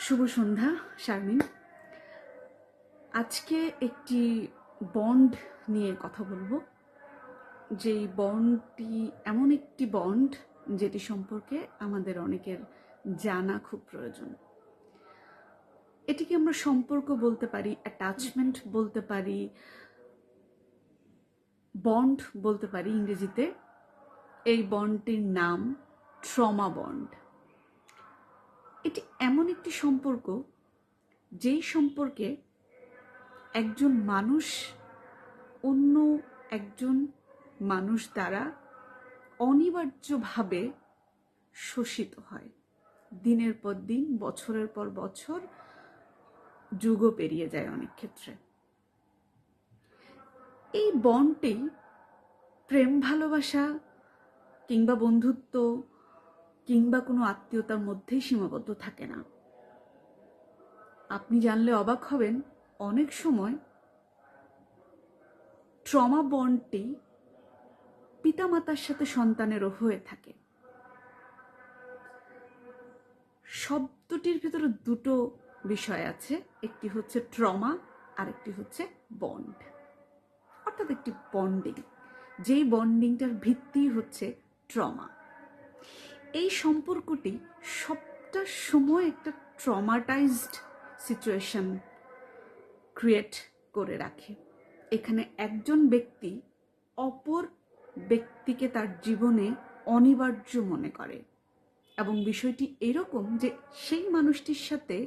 শুভ সন্ধ্যা শারমিন। আজকে একটি বন্ড নিয়ে কথা বলবো, যেই বন্ডটি এমন একটি বন্ড যেটি সম্পর্কে আমাদের অনেকের জানা খুব প্রয়োজন। এটিকে আমরা সম্পর্ক বলতে পারি, অ্যাটাচমেন্ট বলতে পারি, বন্ড বলতে পারি ইংরেজিতে। এই বন্ডটির নাম ট্রমা বন্ড। এটি এমন একটি সম্পর্ক যেই সম্পর্কে একজন মানুষ অন্য একজন মানুষ দ্বারা অনিবার্যভাবে শোষিত হয়। দিনের পর দিন, বছরের পর বছর, যুগও পেরিয়ে যায় অনেক ক্ষেত্রে। এই বন্ডটি প্রেম ভালোবাসা কিংবা বন্ধুত্ব কিংবা কোনো আত্মীয়তার মধ্যেই সীমাবদ্ধ থাকে না। আপনি জানলে অবাক হবেন, অনেক সময় ট্রমা বন্ডটি পিতামাতার সাথে সন্তানেরও হয়ে থাকে। শব্দটির ভিতরে দুটো বিষয় আছে, একটি হচ্ছে ট্রমা আর একটি হচ্ছে বন্ড, অর্থাৎ একটি বন্ডিং। যেই বন্ডিংটার ভিত্তি হচ্ছে ট্রমা। এই সম্পর্কটি সবটা সময় একটা ট্রমাটাইজড সিচুয়েশন ক্রিয়েট করে রাখে। এখানে একজন ব্যক্তি অপর ব্যক্তিকে তার জীবনে অনিবার্য মনে করে, এবং বিষয়টি এরকম যে সেই মানুষটির সাথে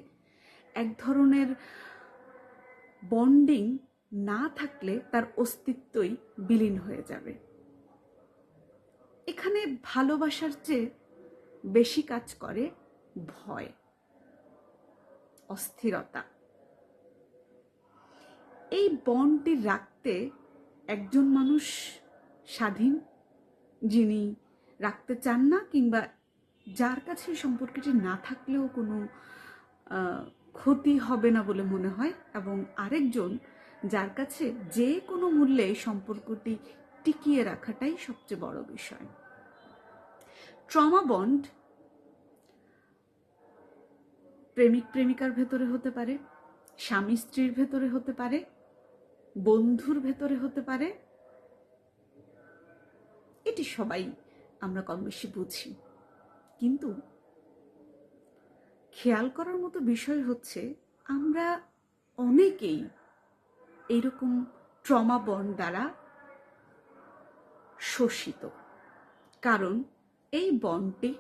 এক ধরনের বন্ডিং না থাকলে তার অস্তিত্বই বিলীন হয়ে যাবে। এখানে ভালোবাসার চেয়ে বেশি কাজ করে ভয়, অস্থিরতা। এই বন্ডটি রাখতে একজন মানুষ স্বাধীন, যিনি রাখতে চান না, কিংবা যার কাছে সম্পর্কটি না থাকলেও কোনো ক্ষতি হবে না বলে মনে হয়, এবং আরেকজন যার কাছে যে কোনো মূল্যে সম্পর্কটি টিকিয়ে রাখাটাই সবচেয়ে বড় বিষয়। ট্রমা বন্ড প্রেমিক প্রেমিকার ভেতরে হতে পারে, স্বামী স্ত্রীর ভেতরে হতে পারে, বন্ধুর ভেতরে হতে পারে। এটি সবাই আমরা কম বেশি বুঝি, কিন্তু খেয়াল করার মতো বিষয় হচ্ছে আমরা অনেকেই এইরকম ট্রমা বন্ড দ্বারা শোষিত। কারণ এই বন্ডটি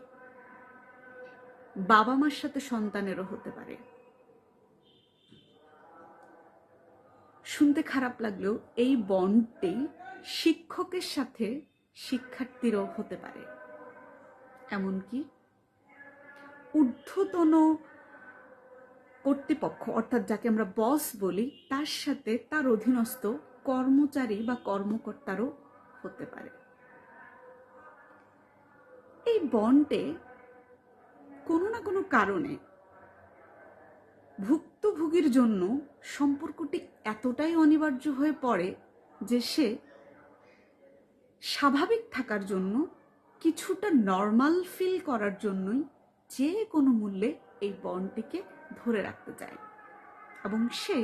বাবা মার সাথে সন্তানেরও হতে পারে। শুনতে খারাপ লাগলেও এই বন্ডটি শিক্ষকের সাথে শিক্ষার্থীরও হতে পারে। এমনকি ঊর্ধ্বতন কর্তৃপক্ষ, অর্থাৎ যাকে আমরা বস বলি, তার সাথে তার অধীনস্থ কর্মচারী বা কর্মকর্তারও হতে পারে। এই বন্ডে কোনো না কোনো কারণে ভুক্তভোগীর জন্য সম্পর্কটি এতটাই অনিবার্য হয়ে পড়ে যে সে স্বাভাবিক থাকার জন্য, কিছুটা নর্মাল ফিল করার জন্যই যে কোনো মূল্যে এই বন্ডটিকে ধরে রাখতে চায়, এবং সে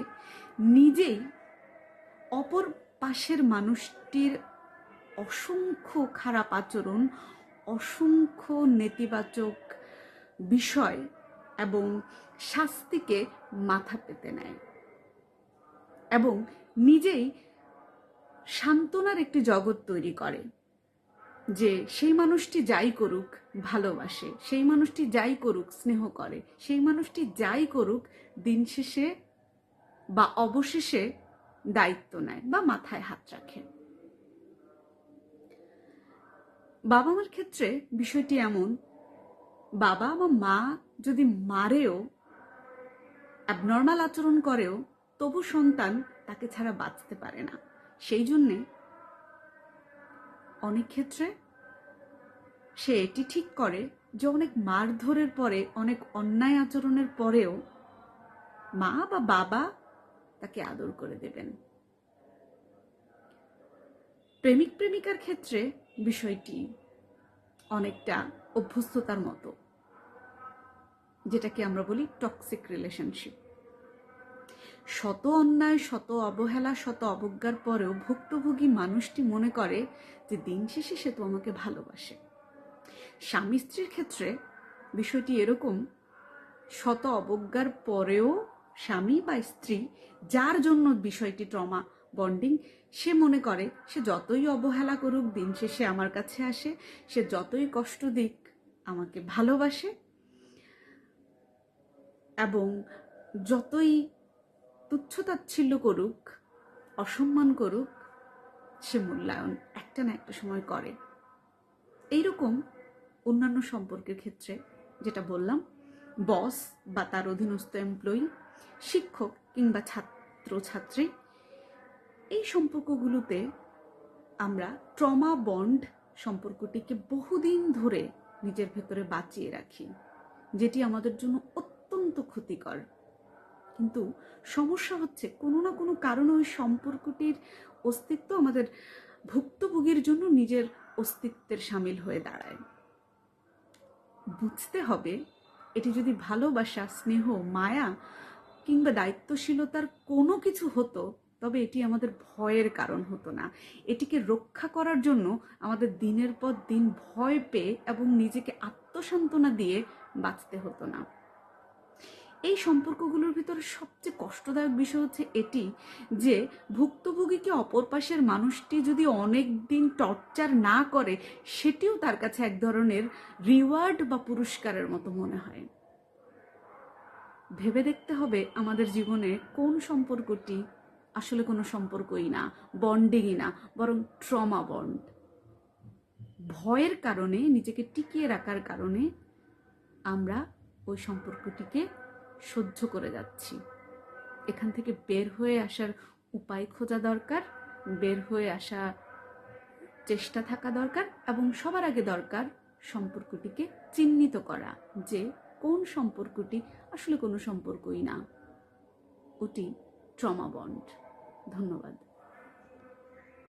নিজেই অপর পাশের মানুষটির অসংখ্য খারাপ আচরণ, অসংখ্য নেতিবাচক বিষয় এবং শাস্তিকে মাথা পেতে নেয়, এবং নিজেই সান্ত্বনার একটি জগৎ তৈরি করে যে সেই মানুষটি যাই করুক ভালোবাসে, সেই মানুষটি যাই করুক স্নেহ করে, সেই মানুষটি যাই করুক দিন শেষে বা অবশেষে দায়িত্ব নেয় বা মাথায় হাত রাখে। বাবা মার ক্ষেত্রে বিষয়টি এমন, বাবা বা মা যদি মারেও, অ্যাবনর্মাল আচরণ করেও, তবু সন্তান তাকে ছাড়া বাঁচতে পারে না। সেই জন্যে অনেক ক্ষেত্রে সে এটি ঠিক করে যে অনেক মারধরের পরে, অনেক অন্যায় আচরণের পরেও মা বা বাবা তাকে আদর করে দেবেন। প্রেমিক প্রেমিকার ক্ষেত্রে বিষয়টি অনেকটা অভ্যস্ততার মতো। যেটাকে আমরা বলি টক্সিক রিলেশনশিপ। শত অন্যায়, শত অবহেলা, শত অবজ্ঞার পরেও ভুক্তভোগী মানুষটি মনে করে যে দিন শেষে সে তো আমাকে ভালোবাসে। স্বামী স্ত্রীর ক্ষেত্রে বিষয়টি এরকম, শত অবজ্ঞার পরেও স্বামী বা স্ত্রী যার জন্য বিষয়টি ট্রমা বন্ডিং, সে মনে করে সে যতই অবহেলা করুক দিন শেষে আমার কাছে আসে, সে যতই কষ্ট দিক আমাকে ভালোবাসে, এবং যতই তুচ্ছতাচ্ছিল্য করুক, অসম্মান করুক, সে মূল্যায়ন একটা না একটা সময় করে। এইরকম অন্যান্য সম্পর্কের ক্ষেত্রে যেটা বললাম, বস বা তার অধীনস্থ এমপ্লয়ি, শিক্ষক কিংবা ছাত্র ছাত্রী, এই সম্পর্কগুলোতে আমরা ট্রমা বন্ড সম্পর্কটিকে বহুদিন ধরে নিজের ভেতরে বাঁচিয়ে রাখি, যেটি আমাদের জন্য অত্যন্ত ক্ষতিকর। কিন্তু সমস্যা হচ্ছে কোনো না কোনো কারণে ওই সম্পর্কটির অস্তিত্ব আমাদের ভুক্তভোগীর জন্য নিজের অস্তিত্বের সামিল হয়ে দাঁড়ায়। বুঝতে হবে এটি যদি ভালোবাসা, স্নেহ, মায়া কিংবা দায়িত্বশীলতার কোনো কিছু হতো, তবে এটি আমাদের ভয়ের কারণ হতো না। এটিকে রক্ষা করার জন্য আমাদের দিনের পর দিন ভয় পেয়ে এবং নিজেকে আত্মসান্ত্বনা দিয়ে বাঁচতে হতো না। এই সম্পর্কগুলোর ভিতরে সবচেয়ে কষ্টদায়ক বিষয় হচ্ছে এটি যে ভুক্তভোগীকে অপর পাশের মানুষটি যদি অনেক দিন টর্চার না করে, সেটিও তার কাছে এক ধরনের রিওয়ার্ড বা পুরস্কারের মতো মনে হয়। ভেবে দেখতে হবে আমাদের জীবনে কোন সম্পর্কটি আসলে কোনো সম্পর্কই না, বন্ডিংই না, বরং ট্রমা বন্ড। ভয়ের কারণে, নিজেকে টিকিয়ে রাখার কারণে আমরা ওই সম্পর্কটিকে সহ্য করে যাচ্ছি। এখান থেকে বের হয়ে আসার উপায় খোঁজা দরকার, বের হয়ে আসা চেষ্টা থাকা দরকার, এবং সবার আগে দরকার সম্পর্কটিকে চিহ্নিত করা যে কোন সম্পর্কটি আসলে কোনো সম্পর্কই না, ওটি ট্রমা বন্ড। ধন্যবাদ।